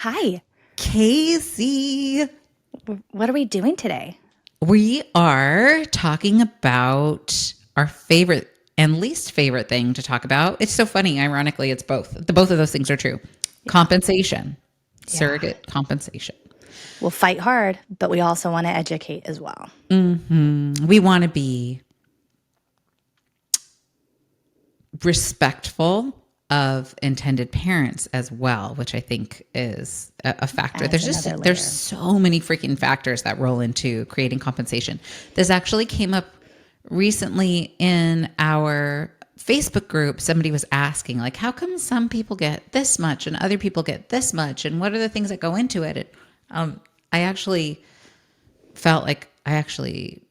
Hi. Casey, What are we doing today? we are talking about our favorite and least favorite thing to talk about. It's so funny. Ironically, it's both. Both of those things are true. Compensation, Yeah. surrogate compensation. We'll fight hard, but we also want to educate as well. We want to be respectful of intended parents as well, which I think is a factor. Adds another layer. There's so many freaking factors that roll into creating compensation. This actually came up recently in our Facebook group. Somebody was asking, like, how come some people get this much and other people get this much, and what are the things that go into it? I actually felt like I actually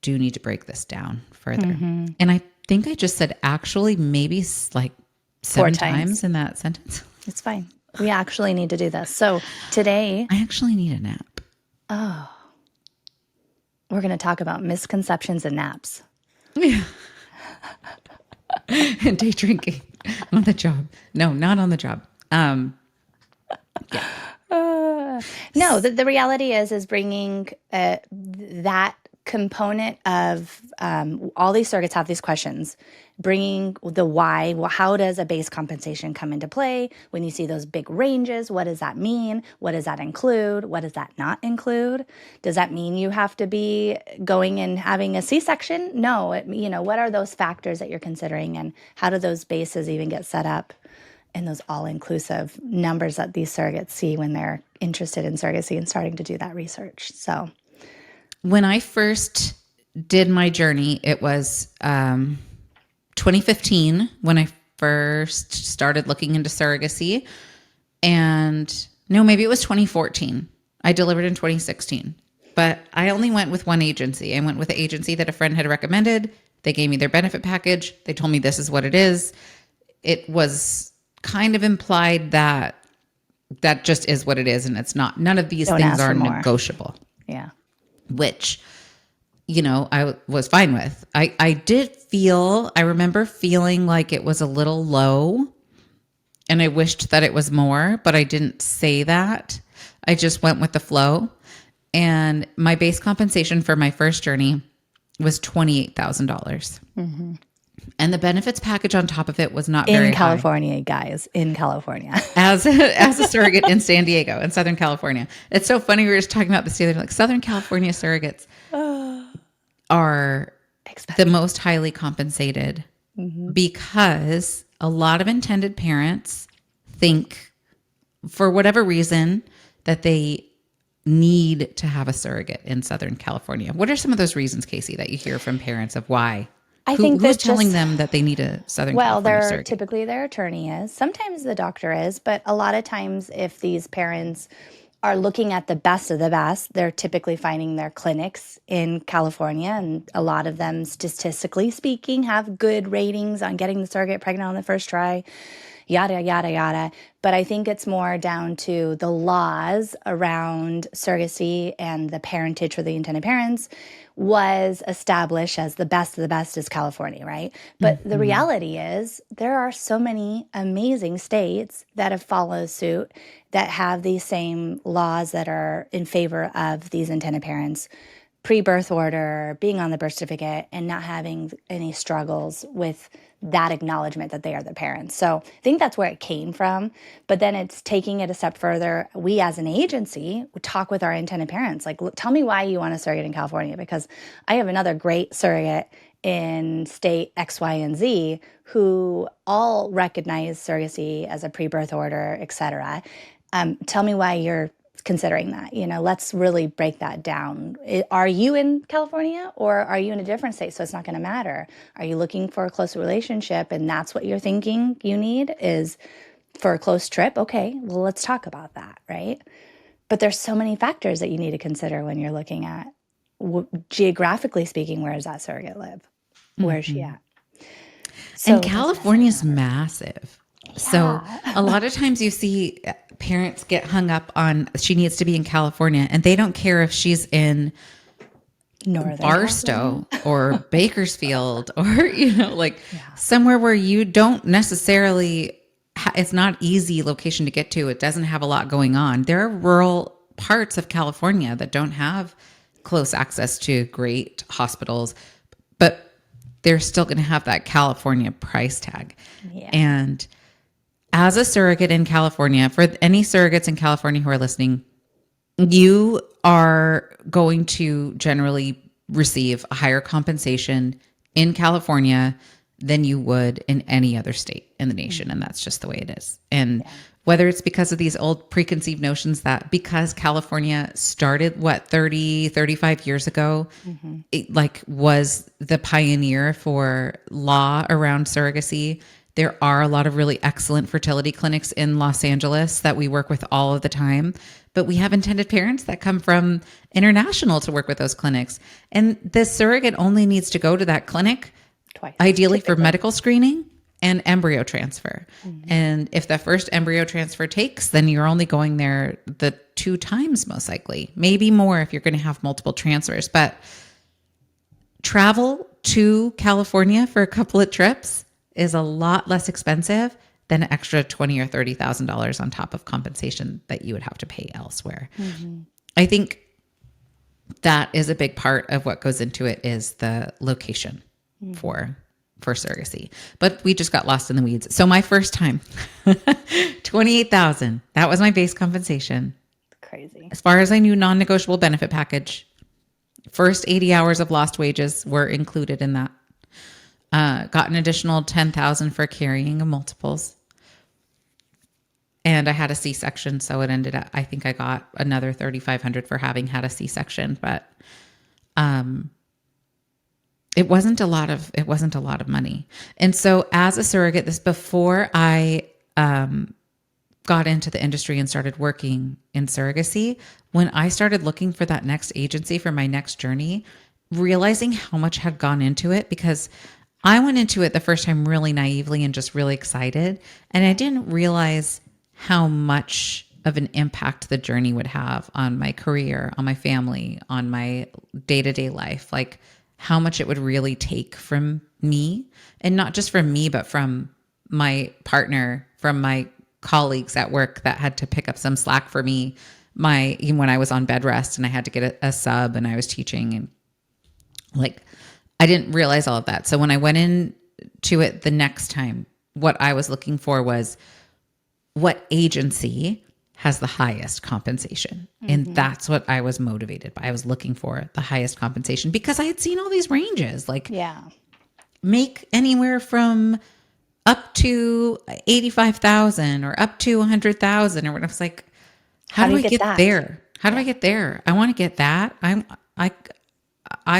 do need to break this down further. And I think I just said actually maybe like 7 times in that sentence. It's fine. We actually need to do this. So today, I actually need a nap. we're going to talk about misconceptions and naps. Yeah. And day drinking on the job. No, not on the job. No, the reality is bringing that component of all these surrogates have these questions, bringing the why. Well, how does a base compensation come into play? When you see those big ranges, what does that mean? What does that include? What does that not include? Does that mean you have to be going and having a C-section? No. What are those factors that you're considering, and how do those bases even get set up? And those all-inclusive numbers that these surrogates see when they're interested in surrogacy and starting to do that research. So when I first did my journey, it was 2015 when I first started looking into surrogacy. And no, maybe it was 2014. I delivered in 2016. But I only went with one agency. I went with the agency that a friend had recommended. They gave me their benefit package. They told me this is what it is. It was kind of implied that that just is what it is, and it's not. None of these things are negotiable. Yeah. Which, I was fine with. I remember feeling like it was a little low, and I wished that it was more, but I didn't say that. I just went with the flow. And my base compensation for my first journey was $28,000. Mm-hmm. And the benefits package on top of it was not very high. In California, guys. In California. As a surrogate in San Diego, in Southern California. It's so funny. We were just talking about this the other day. Like, Southern California surrogates are the most highly compensated because a lot of intended parents think, for whatever reason, that they need to have a surrogate in Southern California. What are some of those reasons, Casey, that you hear from parents of why? I think who's telling them that they need a Southern California surrogate? Typically their attorney is. Sometimes the doctor is, but a lot of times if these parents are looking at the best of the best, they're typically finding their clinics in California, and a lot of them, statistically speaking, have good ratings on getting the surrogate pregnant on the first try. Yada, yada, yada. But I think it's more down to the laws around surrogacy, and the parentage for the intended parents was established as the best of the best is California, right? But the reality is there are so many amazing states that have followed suit that have these same laws that are in favor of these intended parents, pre-birth order, being on the birth certificate, and not having any struggles with that acknowledgement that they are the parents. So I think that's where it came from. But then it's taking it a step further. We as an agency would talk with our intended parents. Like, look, tell me why you want a surrogate in California, because I have another great surrogate in state X, Y, and Z who all recognize surrogacy as a pre-birth order, et cetera. Tell me why you're considering that. Let's really break that down. Are you in California, or are you in a different state? So it's not going to matter. Are you looking for a close relationship, and that's what you're thinking you need is for a close trip? Okay, well, let's talk about that, right? But there's so many factors that you need to consider when you're looking at, geographically speaking, where does that surrogate live? Where is she at? So, and California's massive. Yeah. So a lot of times you see parents get hung up on she needs to be in California, and they don't care if she's in Northern Barstow or Bakersfield or, somewhere where you don't necessarily it's not easy location to get to. It doesn't have a lot going on. There are rural parts of California that don't have close access to great hospitals, but they're still going to have that California price tag. Yeah. And as a surrogate in California, for any surrogates in California who are listening, you are going to generally receive a higher compensation in California than you would in any other state in the nation. And that's just the way it is. And whether it's because of these old preconceived notions that because California started 30, 35 years ago, it like was the pioneer for law around surrogacy. There are a lot of really excellent fertility clinics in Los Angeles that we work with all of the time, but we have intended parents that come from international to work with those clinics. And the surrogate only needs to go to that clinic Twice. ideally for typically. medical screening and embryo transfer. And if the first embryo transfer takes, then you're only going there the 2 times most likely, maybe more if you're going to have multiple transfers. But travel to California for a couple of trips is a lot less expensive than an extra $20,000 or $30,000 on top of compensation that you would have to pay elsewhere. I think that is a big part of what goes into it is the location for surrogacy. But we just got lost in the weeds. So my first time, 28,000. That was my base compensation. Crazy. As far as I knew, non-negotiable benefit package. First 80 hours of lost wages were included in that. Got an additional 10,000 for carrying of multiples. And I had a C-section, so it ended up, I think I got another 3,500 for having had a C-section, but it wasn't a lot of money. And so as a surrogate, this before I got into the industry and started working in surrogacy, when I started looking for that next agency for my next journey, realizing how much had gone into it, because I went into it the first time really naively and just really excited. And I didn't realize how much of an impact the journey would have on my career, on my family, on my day-to-day life, like how much it would really take from me, and not just from me, but from my partner, from my colleagues at work that had to pick up some slack for me. Even when I was on bed rest and I had to get a sub and I was teaching, and like, I didn't realize all of that. So when I went into it the next time, what I was looking for was what agency has the highest compensation. And that's what I was motivated by. I was looking for the highest compensation because I had seen all these ranges, like make anywhere from up to 85,000 or up to 100,000 or what. I was like, how do I get that? there? How do I get there? I want to get that. I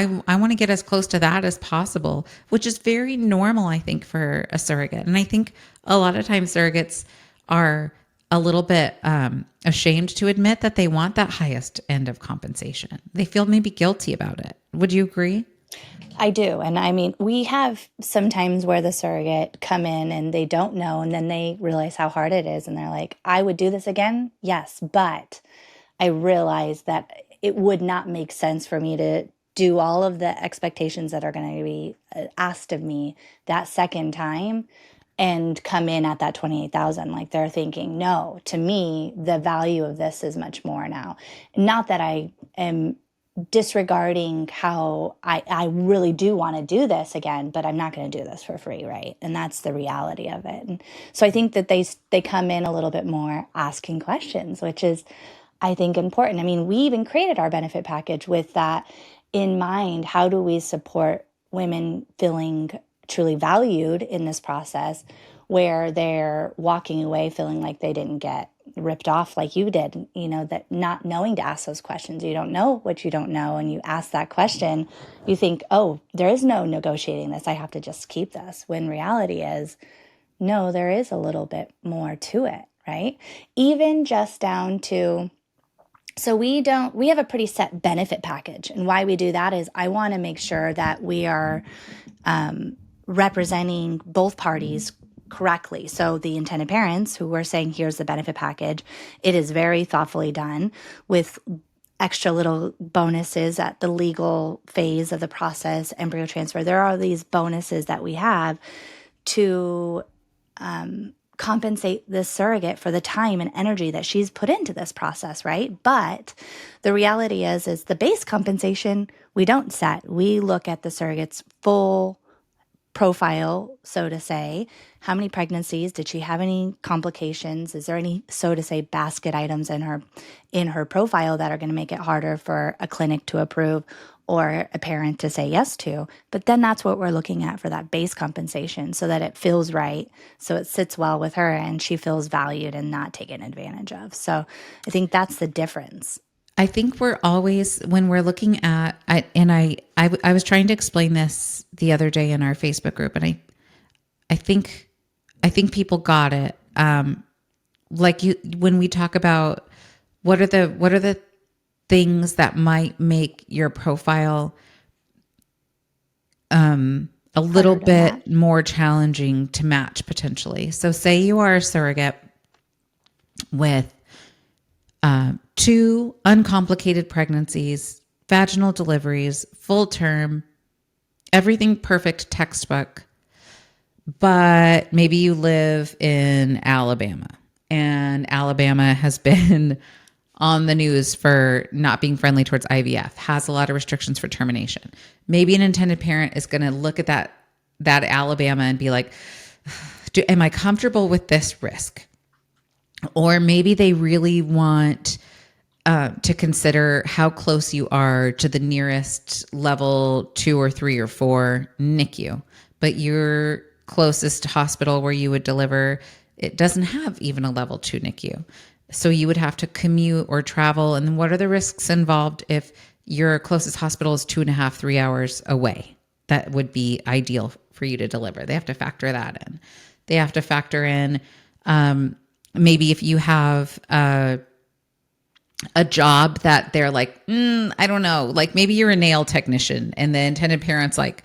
want to get as close to that as possible, which is very normal, I think, for a surrogate. And I think a lot of times surrogates are a little bit ashamed to admit that they want that highest end of compensation. They feel maybe guilty about it. Would you agree? I do. And I mean, we have sometimes where the surrogate come in and they don't know, and then they realize how hard it is. And they're like, I would do this again. Yes. But I realized that it would not make sense for me to do all of the expectations that are going to be asked of me that second time and come in at that 28,000. Like they're thinking, no, to me, the value of this is much more now. Not that I am disregarding how I really do want to do this again, but I'm not going to do this for free, right? And that's the reality of it. And so I think that they come in a little bit more asking questions, which is, I think, important. I mean, we even created our benefit package with that in mind. How do we support women feeling truly valued in this process, where they're walking away feeling like they didn't get ripped off like you did, that not knowing to ask those questions. You don't know what you don't know, and you ask that question, you think, oh, there is no negotiating this, I have to just keep this, when reality is, no, there is a little bit more to it, right? Even just down to, so we have a pretty set benefit package, and why we do that is I want to make sure that we are representing both parties correctly. So the intended parents who were saying, here's the benefit package, it is very thoughtfully done with extra little bonuses at the legal phase of the process, embryo transfer. There are these bonuses that we have to compensate this surrogate for the time and energy that she's put into this process, right? But the reality is the base compensation we don't set. We look at the surrogate's full profile, so to say. How many pregnancies? Did she have any complications? Is there any, so to say, basket items in her profile that are going to make it harder for a clinic to approve or a parent to say yes to? But then that's what we're looking at for that base compensation, so that it feels right, so it sits well with her and she feels valued and not taken advantage of. So I think that's the difference. I think we're always, when we're looking at, I was trying to explain this the other day in our Facebook group, and I think, I think people got it. Like you, when we talk about what are the things that might make your profile, a little Harder to match. bit more challenging to match potentially. So say you are a surrogate with two uncomplicated pregnancies, vaginal deliveries, full term, everything perfect textbook, but maybe you live in Alabama and Alabama has been on the news for not being friendly towards IVF, has a lot of restrictions for termination. Maybe an intended parent is going to look at that Alabama and be like, am I comfortable with this risk? Or maybe they really want to consider how close you are to the nearest level 2 or 3 or 4 NICU, but your closest hospital where you would deliver, it doesn't have even a level 2 NICU. So you would have to commute or travel. And what are the risks involved if your closest hospital is 2.5, 3 hours away? That would be ideal for you to deliver. They have to factor that in. They have to factor in maybe if you have a job that they're like, I don't know, like maybe you're a nail technician and the intended parent's like,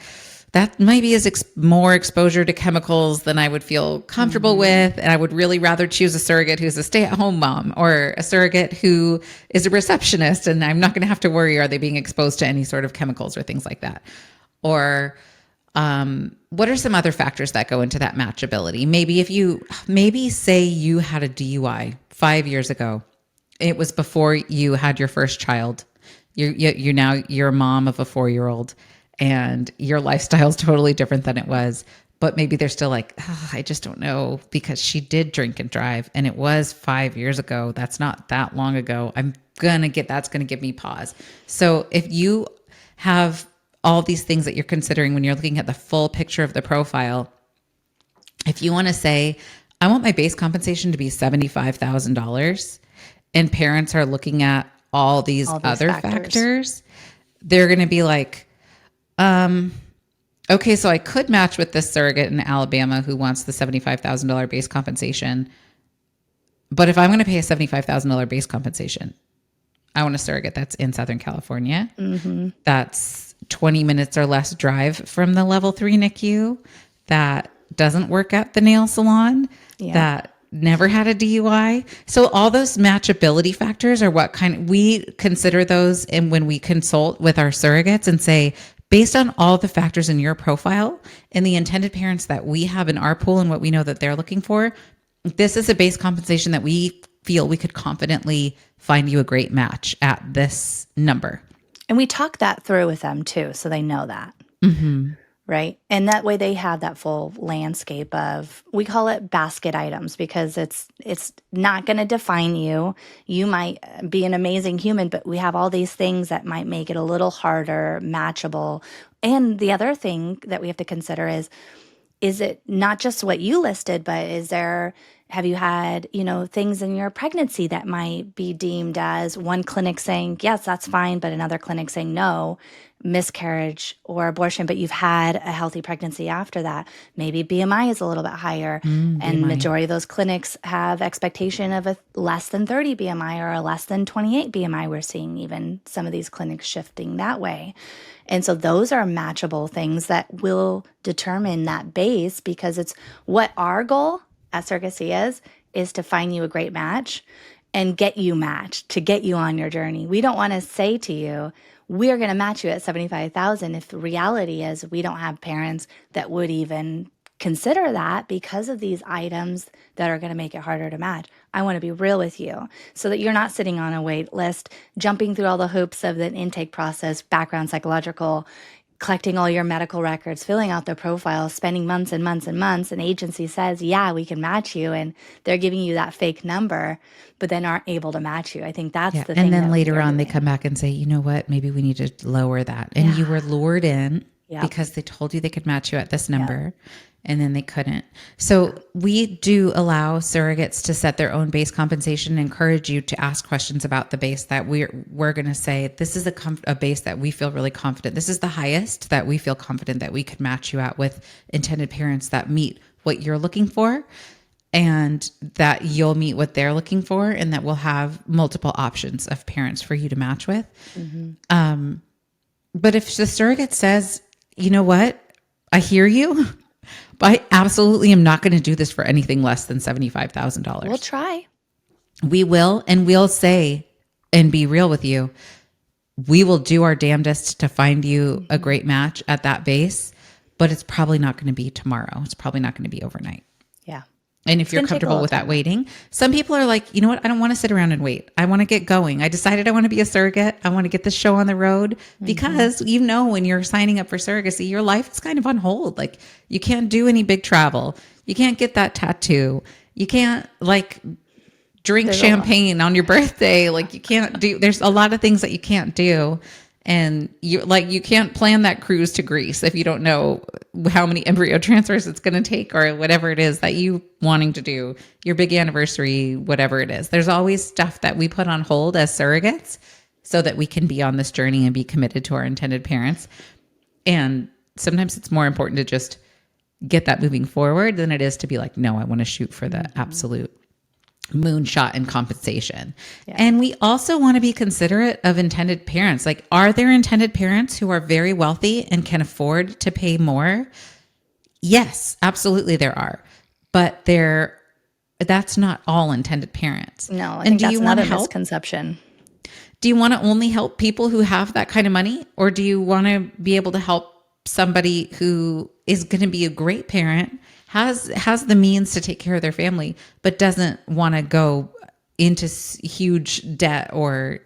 that maybe is more exposure to chemicals than I would feel comfortable with. And I would really rather choose a surrogate who's a stay-at-home mom or a surrogate who is a receptionist. And I'm not going to have to worry, are they being exposed to any sort of chemicals or things like that? Or what are some other factors that go into that matchability? Maybe say you had a DUI 5 years ago. It was before you had your first child. You're a mom of a 4-year-old. And your lifestyle is totally different than it was. But maybe they're still like, I just don't know, because she did drink and drive. And it was 5 years ago. That's not that long ago. That's going to give me pause. So if you have all these things that you're considering when you're looking at the full picture of the profile, if you want to say, I want my base compensation to be $75,000, and parents are looking at all these other factors, they're going to be like, okay, so I could match with this surrogate in Alabama who wants the $75,000 base compensation. But if I'm going to pay a $75,000 base compensation, I want a surrogate that's in Southern California. Mm-hmm. That's 20 minutes or less drive from the level 3 NICU, that doesn't work at the nail salon, that never had a DUI. So all those matchability factors are what we consider those. And when we consult with our surrogates and say, based on all the factors in your profile and the intended parents that we have in our pool and what we know that they're looking for, this is a base compensation that we feel we could confidently find you a great match at this number. And we talk that through with them too, so they know that. Mm-hmm. Right. And that way they have that full landscape of, we call it basket items, because it's not going to define you. You might be an amazing human, but we have all these things that might make it a little harder, matchable. And the other thing that we have to consider is it not just what you listed, but have you had, things in your pregnancy that might be deemed as one clinic saying, yes, that's fine, but another clinic saying no, miscarriage or abortion, but you've had a healthy pregnancy after that. Maybe BMI is a little bit higher. And BMI. majority of those clinics have expectation of a less than 30 BMI or a less than 28 BMI. We're seeing even some of these clinics shifting that way. And so those are matchable things that will determine that base, because it's what our goal at Surrogacy is to find you a great match and get you matched, to get you on your journey. We don't want to say to you, we're going to match you at $75,000 if the reality is we don't have parents that would even consider that because of these items that are going to make it harder to match. I want to be real with you so that you're not sitting on a wait list, jumping through all the hoops of the intake process, background psychological, collecting all your medical records, filling out the profile, spending months and months and months. An agency says, yeah, we can match you. And they're giving you that fake number, but then aren't able to match you. I think that's Yeah. the And thing then that we later are on, they doing. come back and say, you know what, maybe we need to lower that. And you Yeah. were lured in Yep. because they told you they could match you at this Yep. number and then they couldn't. So we do allow surrogates to set their own base compensation, encourage you to ask questions about the base that we're going to say, this is a base that we feel really confident. This is the highest that we feel confident that we could match you at with intended parents that meet what you're looking for, and that you'll meet what they're looking for, and that we'll have multiple options of parents for you to match with. But if the surrogate says, you know what, I hear you, but I absolutely am not going to do this for anything less than $75,000. We'll try. We will, and we'll say and be real with you. We will do our damnedest to find you a great match at that base, but it's probably not going to be tomorrow. It's probably not going to be overnight. Yeah. And if you're comfortable with that waiting, some people are like, you know what? I don't want to sit around and wait. I want to get going. I decided I want to be a surrogate. I want to get this show on the road because when you're signing up for surrogacy, your life is kind of on hold. Like you can't do any big travel. You can't get that tattoo. You can't drink champagne on your birthday. Like you can't do, there's a lot of things that you can't do. And you can't plan that cruise to Greece if you don't know how many embryo transfers it's going to take or whatever it is that you wanting to do, your big anniversary, whatever it is. There's always stuff that we put on hold as surrogates so that we can be on this journey and be committed to our intended parents. And sometimes it's more important to just get that moving forward than it is to be like, no, I want to shoot for the absolute moonshot and compensation. Yeah. And we also want to be considerate of intended parents. Like, are there intended parents who are very wealthy and can afford to pay more? Yes, absolutely there are. But that's not all intended parents. No, I think that's another misconception. Do you want to only help people who have that kind of money? Or do you want to be able to help somebody who is going to be a great parent, has the means to take care of their family, but doesn't want to go into huge debt or,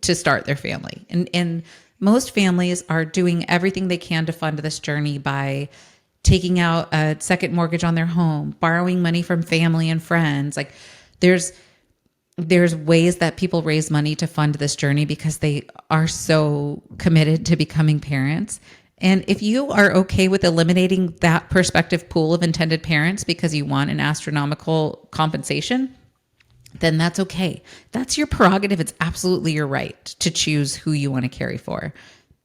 to start their family? And most families are doing everything they can to fund this journey by taking out a second mortgage on their home, borrowing money from family and friends. Like there's ways that people raise money to fund this journey because they are so committed to becoming parents. And if you are okay with eliminating that prospective pool of intended parents because you want an astronomical compensation, then that's okay. That's your prerogative. It's absolutely your right to choose who you want to carry for.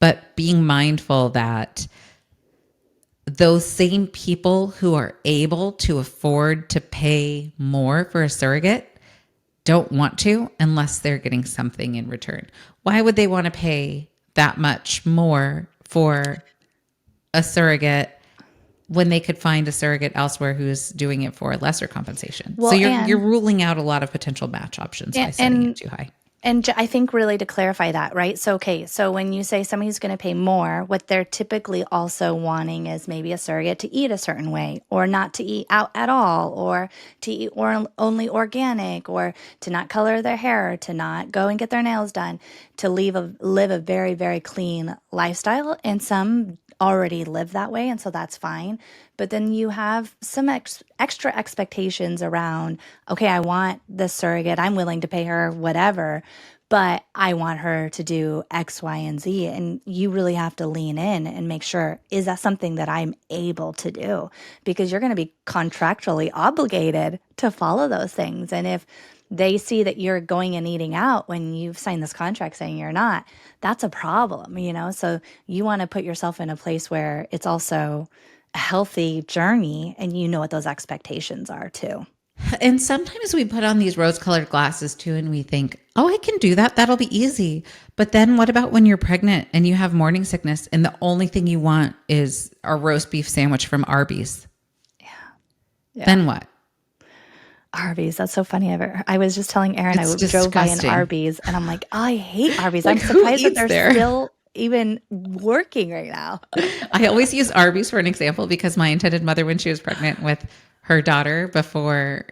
But being mindful that those same people who are able to afford to pay more for a surrogate don't want to unless they're getting something in return. Why would they want to pay that much more for a surrogate when they could find a surrogate elsewhere who's doing it for a lesser compensation? Well, so you're ruling out a lot of potential match options by setting it too high. And I think really to clarify that, right? So, so when you say somebody's going to pay more, what they're typically also wanting is maybe a surrogate to eat a certain way, or not to eat out at all, or to eat only organic, or to not color their hair, to not go and get their nails done, to live a very, very clean lifestyle. And some already live that way, and so that's fine. But then you have some extra expectations around, okay, I want the surrogate, I'm willing to pay her whatever, but I want her to do X, Y, and Z. And you really have to lean in and make sure, is that something that I'm able to do? Because you're going to be contractually obligated to follow those things. And if they see that you're going and eating out when you've signed this contract saying you're not, that's a problem, So you want to put yourself in a place where it's also a healthy journey and you know what those expectations are too. And sometimes we put on these rose-colored glasses too and we think, oh, I can do that. That'll be easy. But then what about when you're pregnant and you have morning sickness and the only thing you want is a roast beef sandwich from Arby's? Yeah. Then what? Arby's. That's so funny. I was just telling Erin, I drove by an Arby's and I'm like, oh, I hate Arby's. I'm surprised that they're still even working right now. I always use Arby's for an example because my intended mother, when she was pregnant with her daughter, before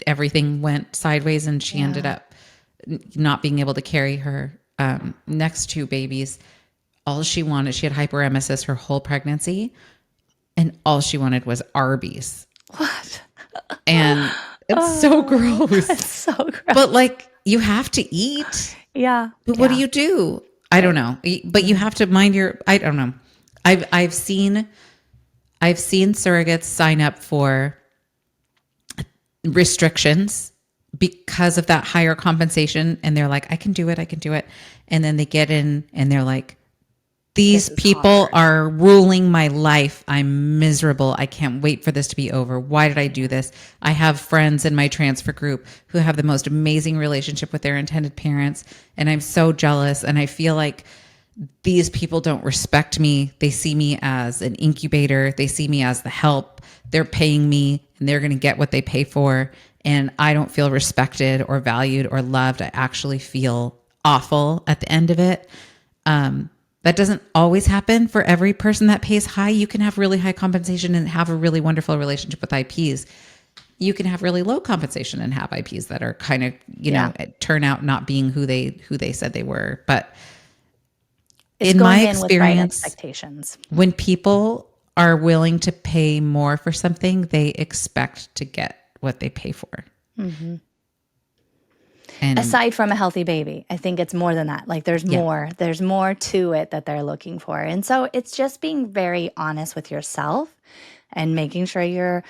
everything went sideways and she ended Yeah. up not being able to carry her next two babies, all she wanted, she had hyperemesis her whole pregnancy, and all she wanted was Arby's. What? And it's so Oh, gross. it's so But gross. like, you have to eat. Yeah. But what do Yeah. you do? I don't Right. know. But you have to mind your, I don't know. I've seen surrogates sign up for restrictions because of that higher compensation, and they're like, I can do it, I can do it. And then they get in and they're like, This these is people hard. are ruling my life. I'm miserable. I can't wait for this to be over. Why did I do this? I have friends in my transfer group who have the most amazing relationship with their intended parents, and I'm so jealous. And I feel like these people don't respect me. They see me as an incubator. They see me as the help. They're paying me and they're going to get what they pay for. And I don't feel respected or valued or loved. I actually feel awful at the end of it. That doesn't always happen for every person that pays high. You can have really high compensation and have a really wonderful relationship with IPs. You can have really low compensation and have IPs that are kind of, Yeah. turn out not being who they said they were. But It's in my going in with right experience, expectations. when people are willing to pay more for something, they expect to get what they pay for. And Aside from a healthy baby, I think it's more than that. Like yeah, there's more to it that they're looking for. And so it's just being very honest with yourself and making sure you're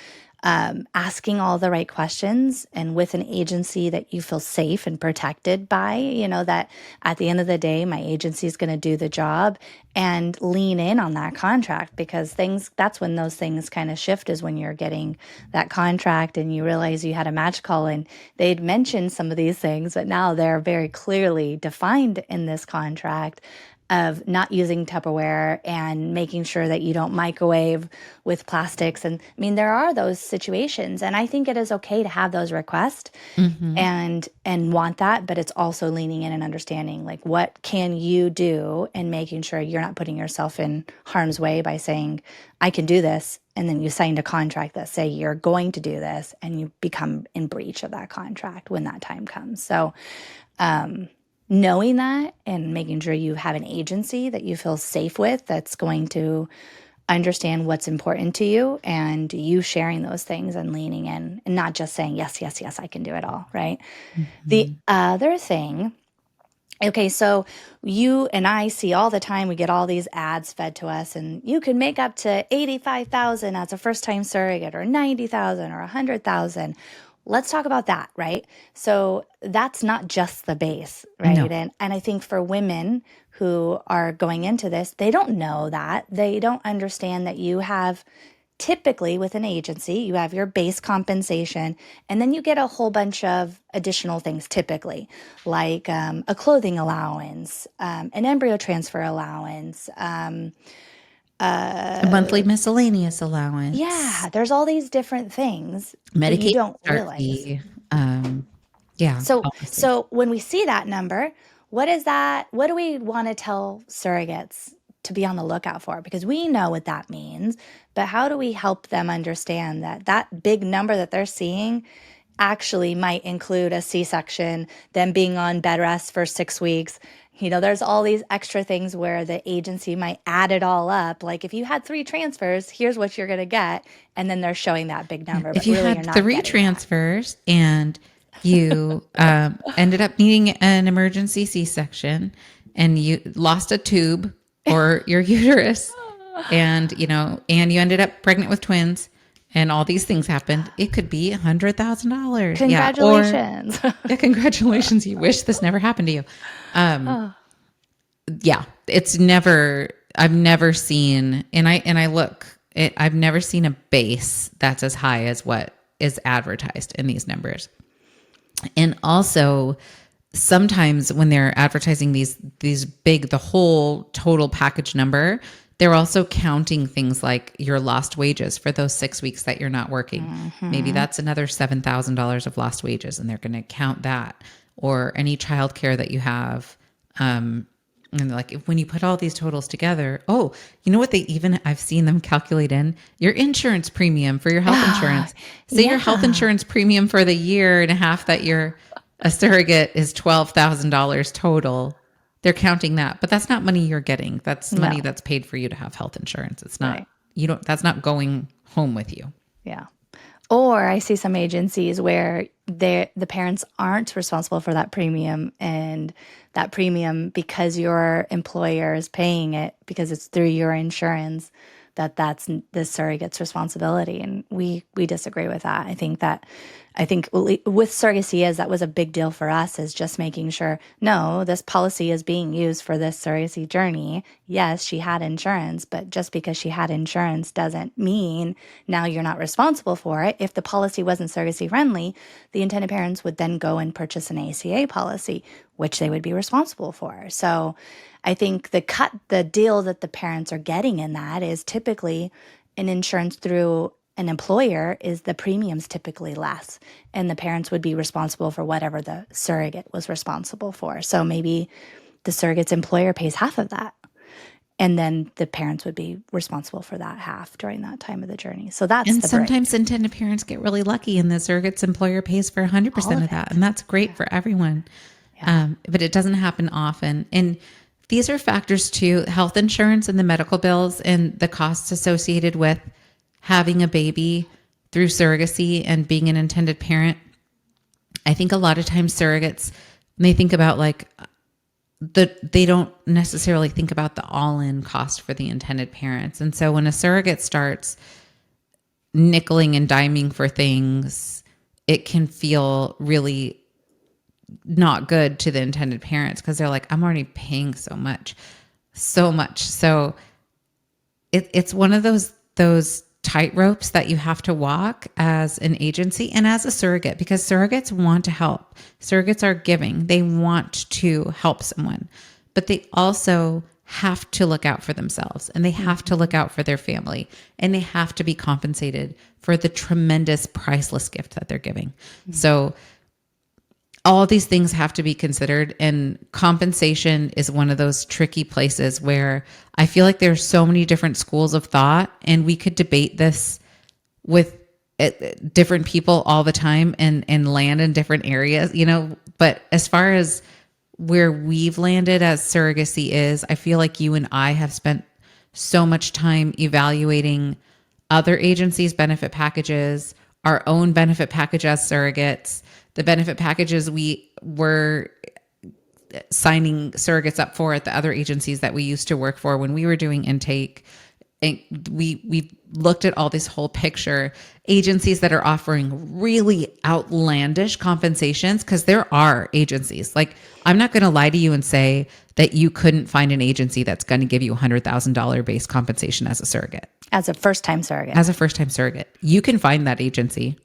asking all the right questions and with an agency that you feel safe and protected by, that at the end of the day, my agency is going to do the job, and lean in on that contract, because that's when those things kind of shift, is when you're getting that contract and you realize you had a match call and they'd mentioned some of these things, but now they're very clearly defined in this contract of not using Tupperware and making sure that you don't microwave with plastics. And I mean, there are those situations, and I think it is okay to have those requests and want that, but it's also leaning in and understanding, like, what can you do, and making sure you're not putting yourself in harm's way by saying, I can do this, and then you signed a contract that say you're going to do this, and you become in breach of that contract when that time comes. So knowing that and making sure you have an agency that you feel safe with, that's going to understand what's important to you, and you sharing those things and leaning in and not just saying, yes, yes, yes, I can do it all, right? The other thing, okay, so you and I see all the time, we get all these ads fed to us, and you can make up to 85,000 as a first-time surrogate, or 90,000 or 100,000. Let's talk about that, right? So that's not just the base, right? no. And I think for women who are going into this, they don't know that. They don't understand that you have, typically with an agency, you have your base compensation, and then you get a whole bunch of additional things, typically, like a clothing allowance, an embryo transfer allowance. A monthly miscellaneous allowance, Yeah, there's all these different things that you medication don't start realize. fee. Yeah, So, all those things. so when we see that number, what is that? What do we want to tell surrogates to be on the lookout for? Because we know what that means, but how do we help them understand that that big number that they're seeing actually might include a C-section, them being on bed rest for 6 weeks? There's all these extra things where the agency might add it all up. Like, if you had 3 transfers, here's what you're going to get. And then they're showing that big number, If but you really you're had not three getting that. transfers and you ended up needing an emergency C-section and you lost a tube or your uterus, and and you ended up pregnant with twins, and all these things happened, it could be $100,000. Yeah. Or Congratulations. yeah, congratulations. You wish this never happened to you. Oh, Yeah, it's never, I've never seen, and I look, I've never seen a base that's as high as what is advertised in these numbers. And also, sometimes when they're advertising these big, the whole total package number, they're also counting things like your lost wages for those 6 weeks that you're not working. Maybe that's another $7,000 of lost wages, and they're going to count that, or any childcare that you have. And they're like, when you put all these totals together, oh, you know what I've seen them calculate in? Your insurance premium for your health insurance. Say your health Yeah. insurance premium for the year and a half that you're a surrogate is $12,000 total. They're counting that, but that's not money you're getting. That's money No. that's paid for you to have health insurance. It's not, Right. that's not going home with you. Yeah. Or I see some agencies where the parents aren't responsible for that premium, and that premium, because your employer is paying it because it's through your insurance, that's the surrogate's responsibility. And we disagree with that. I think with surrogacy is that was a big deal for us, is just making sure, no, this policy is being used for this surrogacy journey. Yes, she had insurance, but just because she had insurance doesn't mean now you're not responsible for it. If the policy wasn't surrogacy friendly, the intended parents would then go and purchase an ACA policy, which they would be responsible for. So I think the deal that the parents are getting in that is typically an insurance through an employer, is the premiums typically less, and the parents would be responsible for whatever the surrogate was responsible for. So maybe the surrogate's employer pays half of that, and then the parents would be responsible for that half during that time of the journey. So that's And the break. sometimes intended parents get really lucky and the surrogate's employer pays for 100% of that. And that's great for everyone. But it doesn't happen often. And these are factors too, health insurance and the medical bills and the costs associated with having a baby through surrogacy and being an intended parent. I think a lot of times surrogates, when they think about they don't necessarily think about the all-in cost for the intended parents. And so when a surrogate starts nickeling and diming for things, it can feel really not good to the intended parents, because they're like, I'm already paying so much. So it's one of those tight ropes that you have to walk as an agency and as a surrogate, because surrogates want to help. Surrogates are giving. They want to help someone, but they also have to look out for themselves, and they have to look out for their family, and they have to be compensated for the tremendous priceless gift that they're giving. So all these things have to be considered, and compensation is one of those tricky places where I feel like there's so many different schools of thought, and we could debate this with different people all the time and land in different areas, but as far as where we've landed as surrogacy is, I feel like you and I have spent so much time evaluating other agencies' benefit packages, our own benefit package as surrogates, the benefit packages we were signing surrogates up for at the other agencies that we used to work for when we were doing intake. And we looked at all this whole picture, agencies that are offering really outlandish compensations, because there are agencies. Like, I'm not going to lie to you and say that you couldn't find an agency that's going to give you $100,000 base compensation as a surrogate. As a first-time surrogate. As a first-time surrogate. You can find that agency.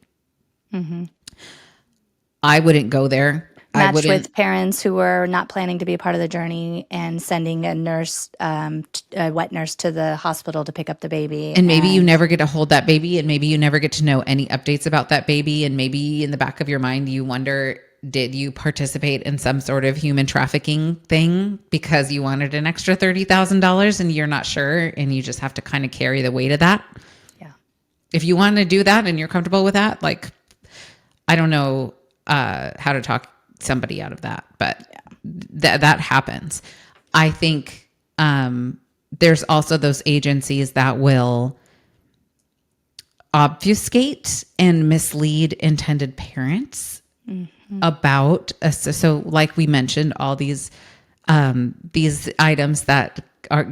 I wouldn't go there. Matched with parents who were not planning to be a part of the journey and sending a nurse, a wet nurse, to the hospital to pick up the baby. And maybe you never get to hold that baby, and maybe you never get to know any updates about that baby. And maybe in the back of your mind, you wonder, did you participate in some sort of human trafficking thing because you wanted an extra $30,000 and you're not sure, and you just have to kind of carry the weight of that? Yeah. If you want to do that and you're comfortable with that, like, I don't know how to talk somebody out of that, but that happens. I think there's also those agencies that will obfuscate and mislead intended parents about so like we mentioned, all these items that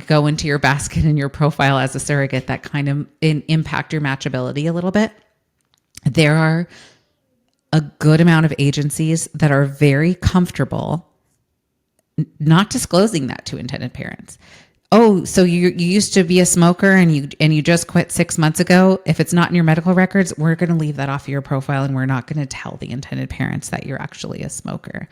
go into your basket and your profile as a surrogate that kind of impact your matchability a little bit. There are a good amount of agencies that are very comfortable not disclosing that to intended parents. Oh, so you used to be a smoker and you just quit 6 months ago. If it's not in your medical records, we're going to leave that off of your profile, and we're not going to tell the intended parents that you're actually a smoker.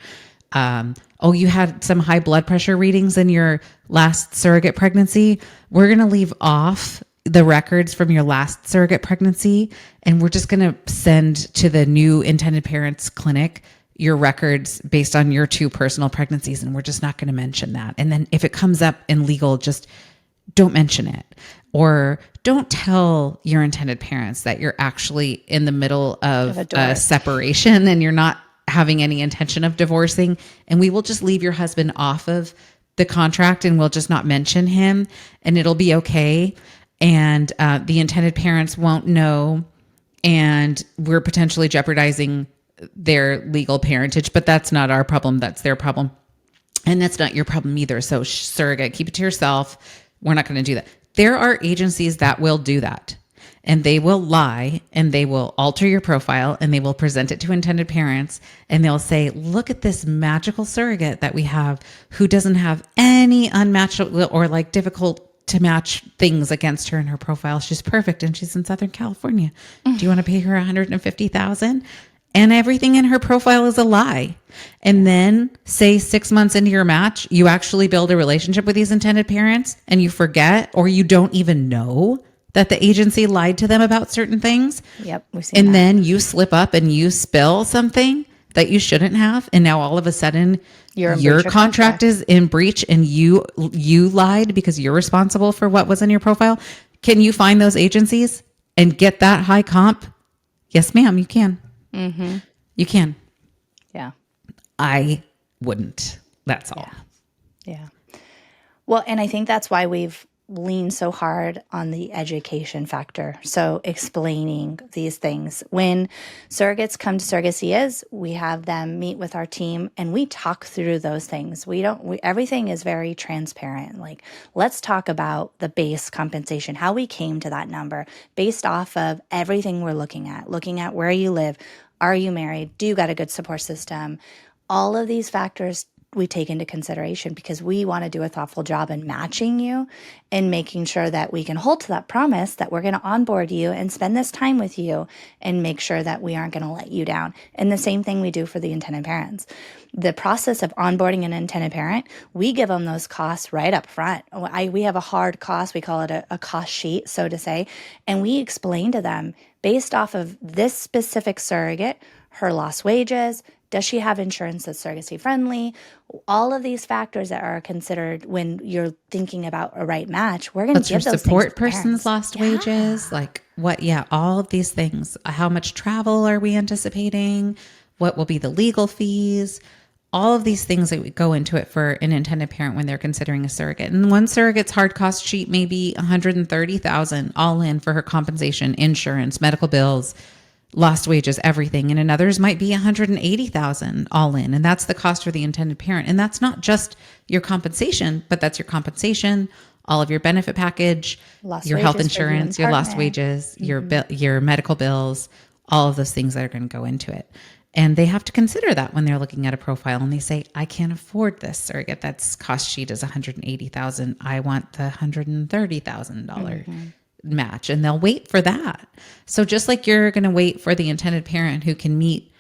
Oh, you had some high blood pressure readings in your last surrogate pregnancy. We're going to leave off the records from your last surrogate pregnancy, and we're just going to send to the new intended parents clinic your records based on your 2 personal pregnancies, and we're just not going to mention that. And then if it comes up in legal, just don't mention it. Or don't tell your intended parents that you're actually in the middle of a separation and you're not having any intention of divorcing. And we will just leave your husband off of the contract and we'll just not mention him and it'll be okay. And the intended parents won't know. And we're potentially jeopardizing their legal parentage, but that's not our problem. That's their problem. And that's not your problem either. So surrogate, keep it to yourself. We're not going to do that. There are agencies that will do that, and they will lie and they will alter your profile and they will present it to intended parents and they'll say, look at this magical surrogate that we have who doesn't have any unmatched or like difficult to match things against her in her profile. She's perfect and she's in Southern California. Do you want to pay her $150,000? And everything in her profile is a lie. And then say 6 months into your match, you actually build a relationship with these intended parents and you forget, or you don't even know that the agency lied to them about certain things. Yep. We've seen and that. Then you slip up and you spill something that you shouldn't have. And now all of a sudden your contract is in breach and you lied because you're responsible for what was in your profile. Can you find those agencies and get that high comp? Yes, ma'am, you can. Mm-hmm. You can. Yeah. I wouldn't. That's all. Yeah. Well, and I think that's why we've leaned so hard on the education factor. So explaining these things. When surrogates come to Surrogacy Is, we have them meet with our team and we talk through those things. Everything is very transparent. Like, let's talk about the base compensation, how we came to that number based off of everything we're looking at where you live. Are you married? Do you got a good support system? All of these factors we take into consideration because we want to do a thoughtful job in matching you and making sure that we can hold to that promise that we're going to onboard you and spend this time with you and make sure that we aren't going to let you down. And the same thing we do for the intended parents. The process of onboarding an intended parent, we give them those costs right up front. We have a hard cost. We call it a cost sheet, so to say. And we explain to them based off of this specific surrogate, her lost wages, does she have insurance that's surrogacy friendly? All of these factors that are considered when you're thinking about a right match, we're going to give those support things to person's parents. lost wages, like what? Yeah, all of these things. How much travel are we anticipating? What will be the legal fees? All of these things that would go into it for an intended parent when they're considering a surrogate. And one surrogate's hard cost sheet may be $130,000 all in for her compensation, insurance, medical bills, lost wages, everything. And another's might be $180,000 all in. And that's the cost for the intended parent. And that's not just your compensation, but that's your compensation, all of your benefit package, your health insurance, your lost wages, your medical bills, all of those things that are going to go into it. And they have to consider that when they're looking at a profile and they say, I can't afford this surrogate. That's cost sheet is $180,000. I want the $130,000 match, and they'll wait for that. So just like you're going to wait for the intended parent who can meet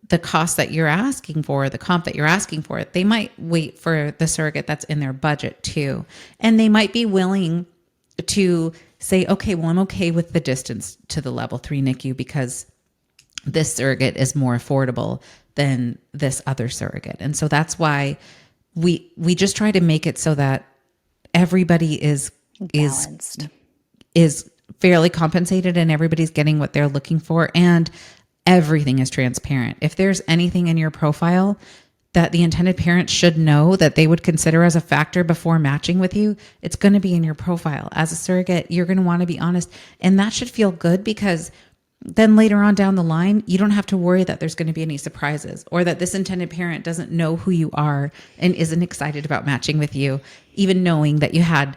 the cost that you're asking for, the comp that you're asking for, they might wait for the surrogate that's in their budget too. And they might be willing to say, okay, well, I'm okay with the distance to the level 3 NICU because this surrogate is more affordable than this other surrogate. And so that's why we just try to make it so that everybody is balanced. Is fairly compensated and everybody's getting what they're looking for and everything is transparent. If there's anything in your profile that the intended parent should know that they would consider as a factor before matching with you, it's going to be in your profile. As a surrogate, you're going to want to be honest, and that should feel good because then later on down the line, you don't have to worry that there's going to be any surprises or that this intended parent doesn't know who you are and isn't excited about matching with you, even knowing that you had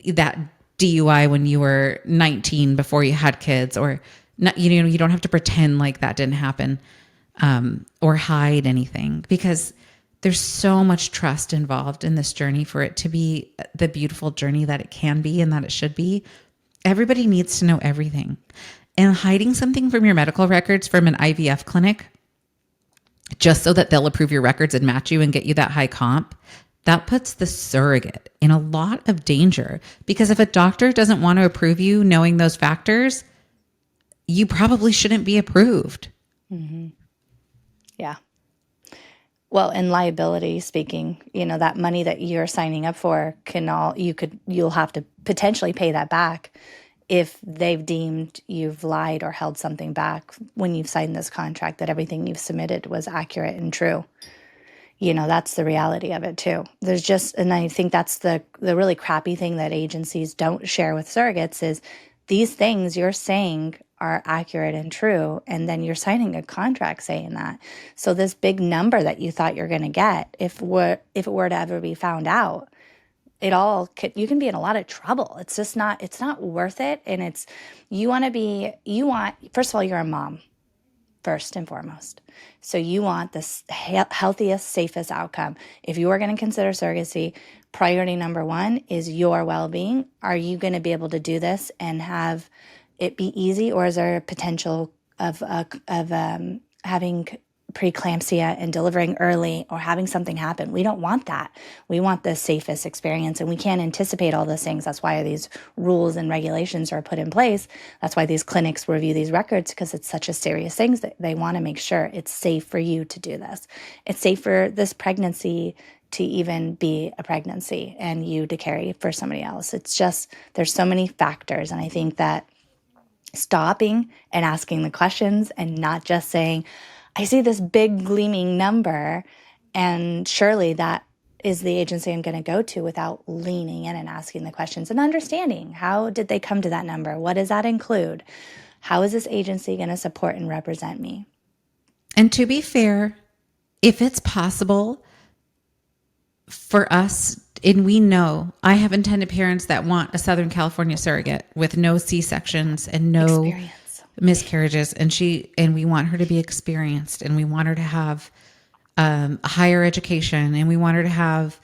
that DUI when you were 19 before you had kids, or not, you don't have to pretend like that didn't happen, or hide anything, because there's so much trust involved in this journey for it to be the beautiful journey that it can be and that it should be. Everybody needs to know everything, and hiding something from your medical records from an IVF clinic just so that they'll approve your records and match you and get you that high comp, that puts the surrogate in a lot of danger, because if a doctor doesn't want to approve you knowing those factors, you probably shouldn't be approved. Mm-hmm. Yeah. Well, in liability speaking, that money that you're signing up for you'll have to potentially pay that back if they've deemed you've lied or held something back when you've signed this contract, that everything you've submitted was accurate and true. That's the reality of it too. And I think that's the really crappy thing that agencies don't share with surrogates is these things you're saying are accurate and true, and then you're signing a contract saying that. So this big number that you thought you're going to get, if it were to ever be found out, you can be in a lot of trouble. It's not worth it. And first of all, you're a mom first and foremost. So you want the healthiest, safest outcome. If you are going to consider surrogacy, priority number one is your well-being. Are you going to be able to do this and have it be easy, or is there a potential of having preeclampsia and delivering early or having something happen? We don't want that. We want the safest experience, and we can't anticipate all those things. That's why these rules and regulations are put in place. That's why these clinics review these records, because it's such a serious thing that they want to make sure it's safe for you to do this. It's safe for this pregnancy to even be a pregnancy and you to carry for somebody else. It's just, there's so many factors. And I think that stopping and asking the questions and not just saying, I see this big gleaming number, and surely that is the agency I'm going to go to, without leaning in and asking the questions and understanding, how did they come to that number? What does that include? How is this agency going to support and represent me? And to be fair, if it's possible for us, and we know I have intended parents that want a Southern California surrogate with no C-sections and no miscarriages, and we want her to be experienced, and we want her to have a higher education, and we want her to have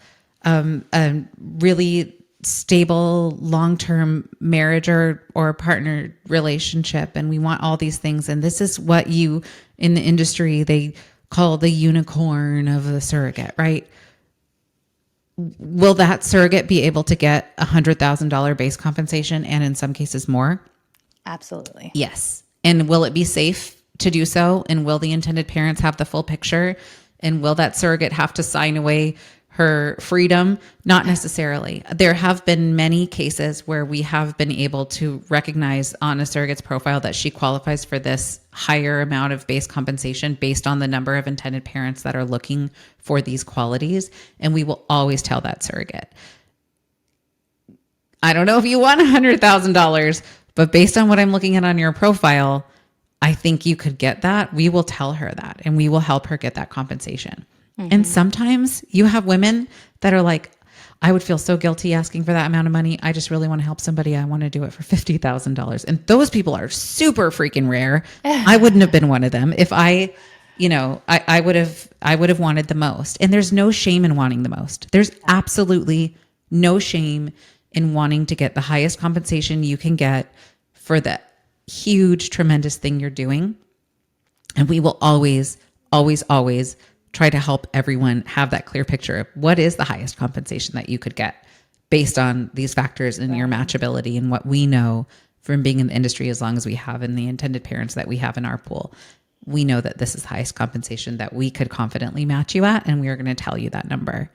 a really stable long-term marriage or partner relationship, and we want all these things. And this is what in the industry they call the unicorn of the surrogate, right? Will that surrogate be able to get $100,000 base compensation, and in some cases more? Absolutely. Yes. And will it be safe to do so? And will the intended parents have the full picture? And will that surrogate have to sign away her freedom? Not necessarily. There have been many cases where we have been able to recognize on a surrogate's profile that she qualifies for this higher amount of base compensation based on the number of intended parents that are looking for these qualities. And we will always tell that surrogate, I don't know if you want $100,000, but based on what I'm looking at on your profile, I think you could get that. We will tell her that, and we will help her get that compensation. Mm-hmm. And sometimes you have women that are like, I would feel so guilty asking for that amount of money. I just really want to help somebody. I want to do it for $50,000. And those people are super freaking rare. I wouldn't have been one of them if I would have wanted the most. And there's no shame in wanting the most. There's absolutely no shame in wanting to get the highest compensation you can get for the huge, tremendous thing you're doing. And we will always, always, always try to help everyone have that clear picture of what is the highest compensation that you could get based on these factors and your matchability and what we know from being in the industry as long as we have, and the intended parents that we have in our pool. We know that this is the highest compensation that we could confidently match you at, and we are going to tell you that number.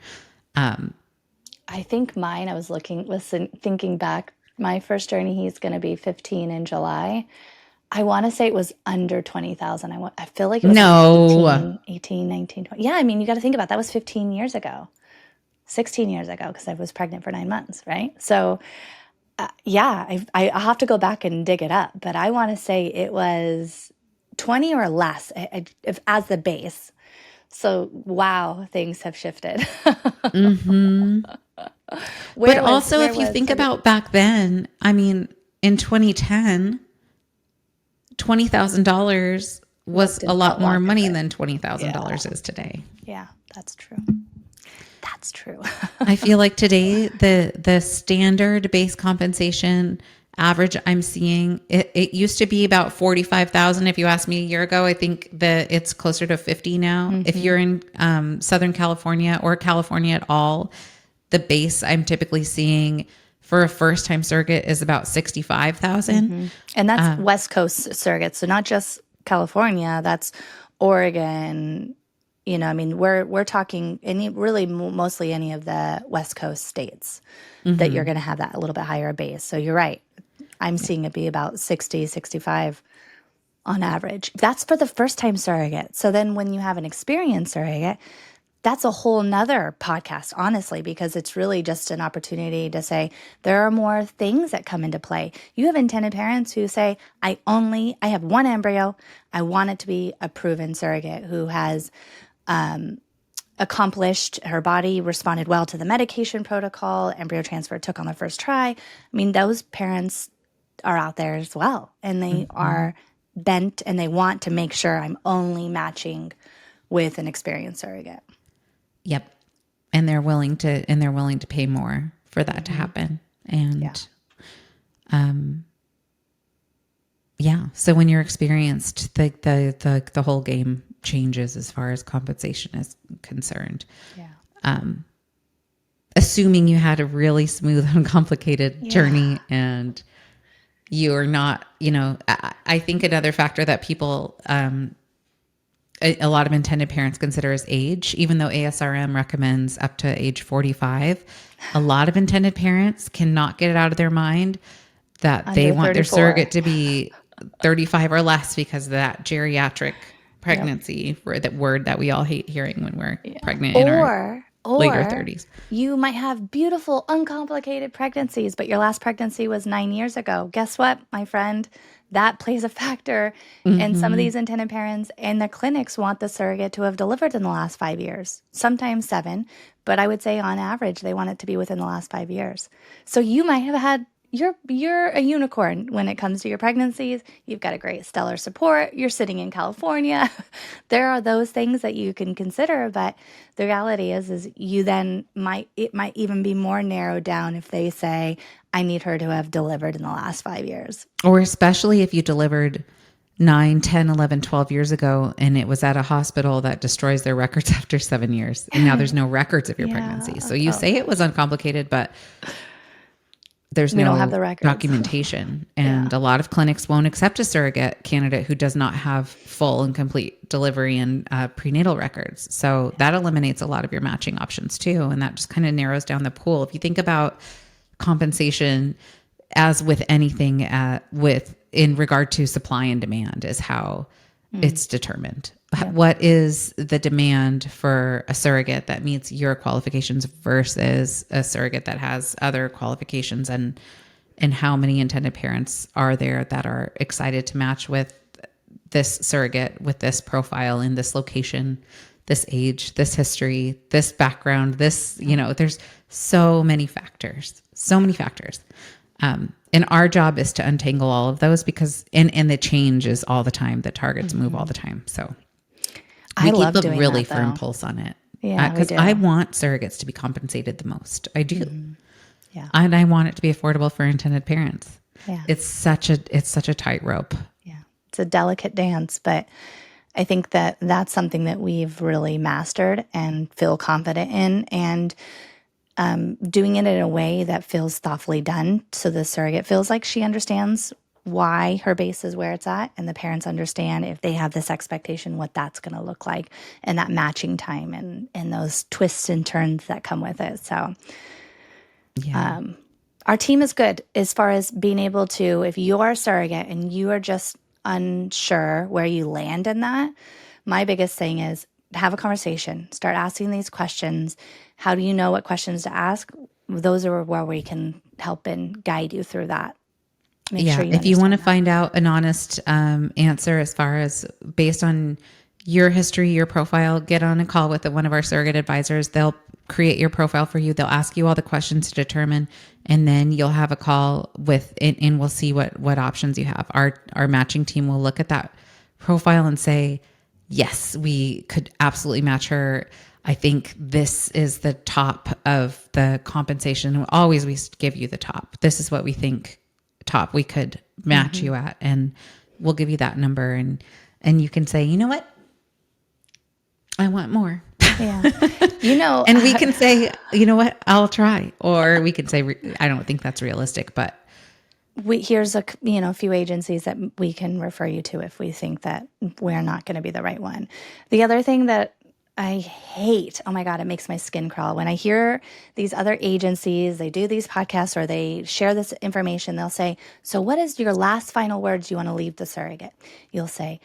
I think mine, thinking back, my first journey, he's going to be 15 in July. I want to say it was under 20,000. I feel like it was like 18, 19, 20. Yeah, I mean, you got to think about that was 15 years ago, 16 years ago, because I was pregnant for 9 months, right? So, I'll have to go back and dig it up, but I want to say it was 20 or less as the base. So, wow, things have shifted. Mm-hmm. But also, if you think about back then, I mean, in 2010, $20,000 was a lot more money than $20,000 is today. Yeah, that's true. That's true. I feel like today, the standard base compensation average I'm seeing, it used to be about 45,000. If you asked me a year ago, I think that it's closer to 50 now. Mm-hmm. If you're in Southern California or California at all, the base I'm typically seeing for a first-time surrogate is about 65,000. Mm-hmm. And that's West Coast surrogates. So not just California, that's Oregon, I mean, we're talking really mostly any of the West Coast states that you're going to have that a little bit higher base. So you're right. I'm seeing it be about 60, 65 on average. That's for the first time surrogate. So then when you have an experienced surrogate, that's a whole nother podcast, honestly, because it's really just an opportunity to say there are more things that come into play. You have intended parents who say, I have one embryo. I want it to be a proven surrogate who has accomplished, her body responded well to the medication protocol, embryo transfer took on the first try. I mean, those parents are out there as well, and they are bent and they want to make sure I'm only matching with an experienced surrogate. Yep. And they're willing to pay more for that to happen. And yeah. So when you're experienced, the whole game changes as far as compensation is concerned. Yeah. Assuming you had a really smooth, uncomplicated journey and you're not, I think another factor that people, a lot of intended parents consider is age, even though ASRM recommends up to age 45. A lot of intended parents cannot get it out of their mind that they want 34. their surrogate to be 35 or less because of that geriatric pregnancy, that word that we all hate hearing when we're pregnant in our later 30s. You might have beautiful, uncomplicated pregnancies, but your last pregnancy was 9 years ago. Guess what, my friend? That plays a factor. And some of these intended parents and their clinics want the surrogate to have delivered in the last 5 years, sometimes 7. But I would say on average, they want it to be within the last 5 years. So you might have had, you're a unicorn when it comes to your pregnancies. You've got a great stellar support. You're sitting in California. There are those things that you can consider, but the reality is you then it might even be more narrowed down if they say, I need her to have delivered in the last 5 years. Or especially if you delivered 9, 10, 11, 12 years ago and it was at a hospital that destroys their records after 7 years. And now there's no records of your pregnancy. So you say it was uncomplicated, but there's We no don't have the records. documentation. And a lot of clinics won't accept a surrogate candidate who does not have full and complete delivery and prenatal records. So that eliminates a lot of your matching options too. And that just kind of narrows down the pool. If you think about compensation as with anything in regard to supply and demand is how it's determined. Yeah. What is the demand for a surrogate that meets your qualifications versus a surrogate that has other qualifications, and how many intended parents are there that are excited to match with this surrogate with this profile in this location, this age, this history, this background, this, there's so many factors. And our job is to untangle all of those because, and the change is all the time. The targets move all the time. So we keep a really firm pulse on it. Yeah, because I want surrogates to be compensated the most. I do. Yeah. And I want it to be affordable for intended parents. Yeah. It's such a tightrope. Yeah. It's a delicate dance, but I think that that's something that we've really mastered and feel confident in, and doing it in a way that feels thoughtfully done. So the surrogate feels like she understands why her base is where it's at, and the parents understand if they have this expectation, what that's going to look like, and that matching time and those twists and turns that come with it. So our team is good as far as being able to, if you're a surrogate and you are just unsure where you land in that, my biggest thing is have a conversation, start asking these questions. How do you know what questions to ask? Those are where we can help and guide you through that. Make sure if you want to find out an honest answer as far as based on your history, your profile, get on a call with one of our surrogate advisors. They'll create your profile for you. They'll ask you all the questions to determine, and then you'll have a call and we'll see what options you have. Our matching team will look at that profile and say, yes, we could absolutely match her. I think this is the top of the compensation. Always we give you the top. This is what we think top we could match you at, and we'll give you that number, and you can say, you know what, I want more. Yeah. And we can say, you know what, I'll try. Or we can say, I don't think that's realistic, but here's a few agencies that we can refer you to if we think that we're not going to be the right one. The other thing that I hate, oh my God, it makes my skin crawl. When I hear these other agencies, they do these podcasts or they share this information, they'll say, so what is your last final words you want to leave the surrogate? You'll say,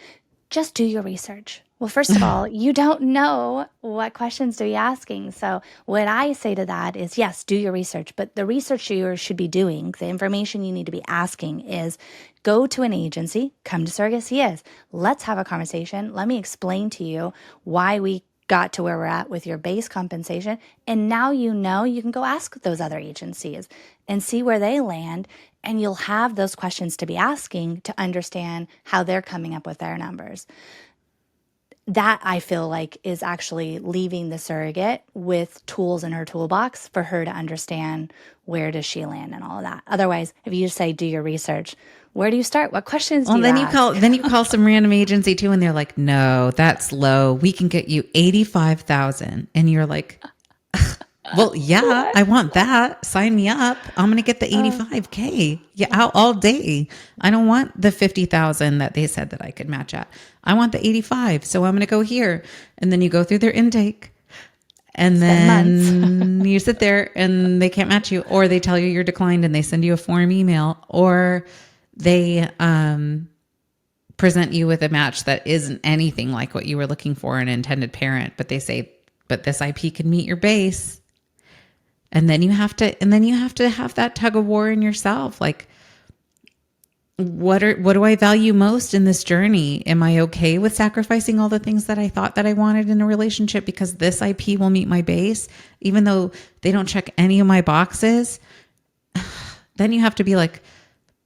just do your research. Well, first of all, you don't know what questions to be asking. So what I say to that is, yes, do your research, but the research you should be doing, the information you need to be asking is go to an agency, come to Surrogacy Is. Let's have a conversation. Let me explain to you why we got to where we're at with your base compensation. And now you know you can go ask those other agencies and see where they land. And you'll have those questions to be asking to understand how they're coming up with their numbers. That I feel like is actually leaving the surrogate with tools in her toolbox for her to understand where does she land and all of that. Otherwise, if you just say, do your research, where do you start? What questions do Well, you ask? then you call some random agency too, and they're like, "No, that's low. We can get you 85,000." And you're like, "Well, yeah, I want that. Sign me up. I'm gonna get the 85K. Yeah, out all day. I don't want the 50,000 that they said that I could match at. I want the 85. So I'm gonna go here." And then you go through their intake, and Spend months. then you sit there and they can't match you, or they tell you you're declined and they send you a form email, or they present you with a match that isn't anything like what you were looking for in an intended parent, but they say, but this IP can meet your base. And then you have to have that tug of war in yourself. Like, what do I value most in this journey? Am I okay with sacrificing all the things that I thought that I wanted in a relationship because this IP will meet my base, even though they don't check any of my boxes? Then you have to be like,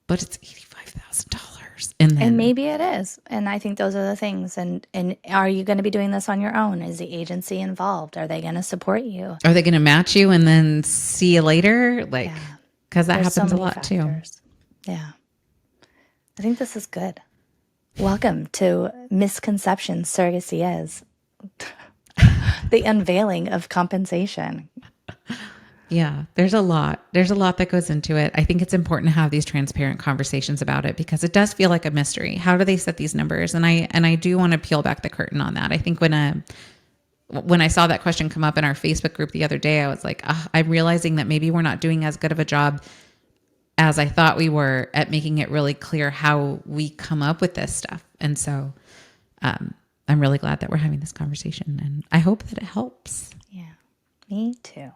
but it's $85,000. And And then maybe it is. And I think those are the things. And are you going to be doing this on your own? Is the agency involved? Are they going to support you? are they going to match you and then see you later? Like, Yeah. because that There's so happens a many lot too. factors. Yeah. I think this is good. Welcome to Misconceptions, Surrogacy Is. The unveiling of compensation. Yeah, there's a lot. There's a lot that goes into it. I think it's important to have these transparent conversations about it because it does feel like a mystery. How do they set these numbers? And I do want to peel back the curtain on that. I think when I saw that question come up in our Facebook group the other day, I was like, I'm realizing that maybe we're not doing as good of a job as I thought we were at making it really clear how we come up with this stuff. And so I'm really glad that we're having this conversation, and I hope that it helps. Yeah, me too.